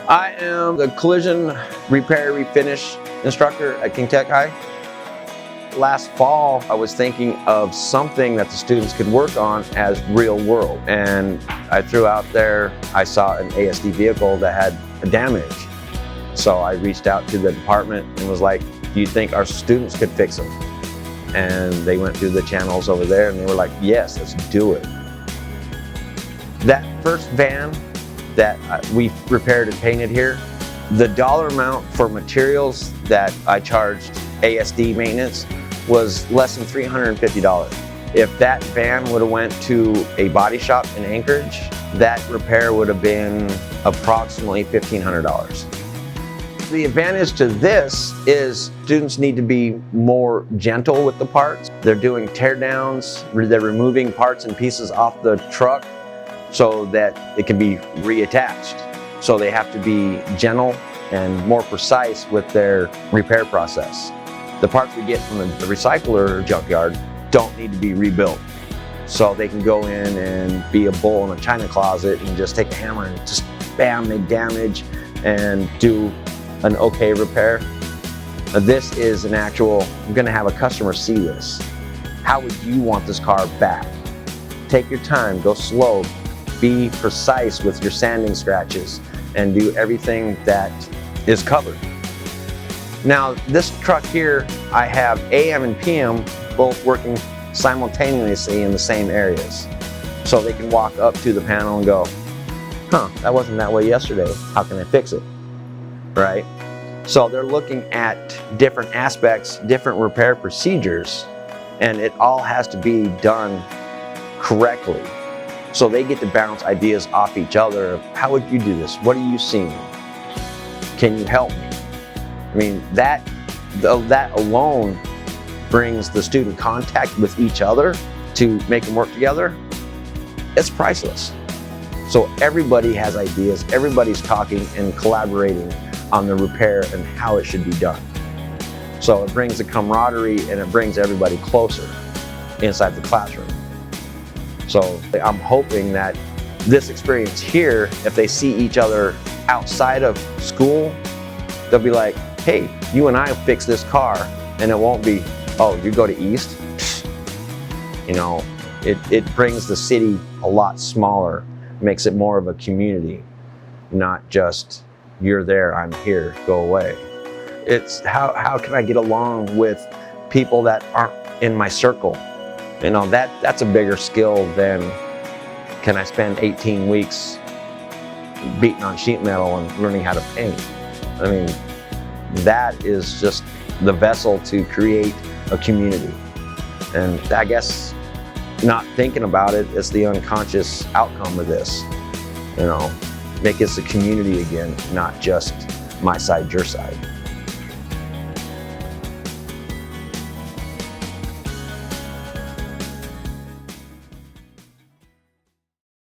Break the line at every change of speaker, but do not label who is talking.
I am the collision repair refinish instructor at King Tech High. Last fall, I was thinking of something that the students could work on as real world. And I threw out there, I saw an ASD vehicle that had a damage. So I reached out to the department and was like, do you think our students could fix them? And they went through the channels over there and they were like, yes, let's do it. That first van that we repaired and painted here, the dollar amount for materials that I charged ASD maintenance was less than $350. If that van would have went to a body shop in Anchorage, that repair would have been approximately $1,500. The advantage to this is students need to be more gentle with the parts. They're doing tear downs, they're removing parts and pieces off the truck so that it can be reattached. So they have to be gentle and more precise with their repair process. The parts we get from the recycler or junkyard don't need to be rebuilt. So they can go in and be a bull in a china closet and just take a hammer and just bam, make damage and do an okay repair. This is an actual, I'm gonna have a customer see this. How would you want this car back? Take your time, go slow, be precise with your sanding scratches and do everything that is covered. Now this truck here, I have AM and PM both working simultaneously in the same areas. So they can walk up to the panel and go, huh, that wasn't that way yesterday. How can I fix it? Right? So they're looking at different aspects, different repair procedures, and it all has to be done correctly. So they get to bounce ideas off each other of, how would you do this? What are you seeing? Can you help me? I mean, that alone brings the student contact with each other to make them work together. It's priceless. So everybody has ideas, everybody's talking and collaborating on the repair and how it should be done. So it brings the camaraderie and it brings everybody closer inside the classroom. So I'm hoping that this experience here, if they see each other outside of school, they'll be like, hey, you and I fix this car, and it won't be, oh, you go to East? You know, it brings the city a lot smaller, makes it more of a community, not just, you're there, I'm here, go away. It's how can I get along with people that aren't in my circle? You know, that's a bigger skill than can I spend 18 weeks beating on sheet metal and learning how to paint. I mean, that is just the vessel to create a community. And I guess not thinking about it, it's the unconscious outcome of this. You know, make us a community again, not just my side, your side.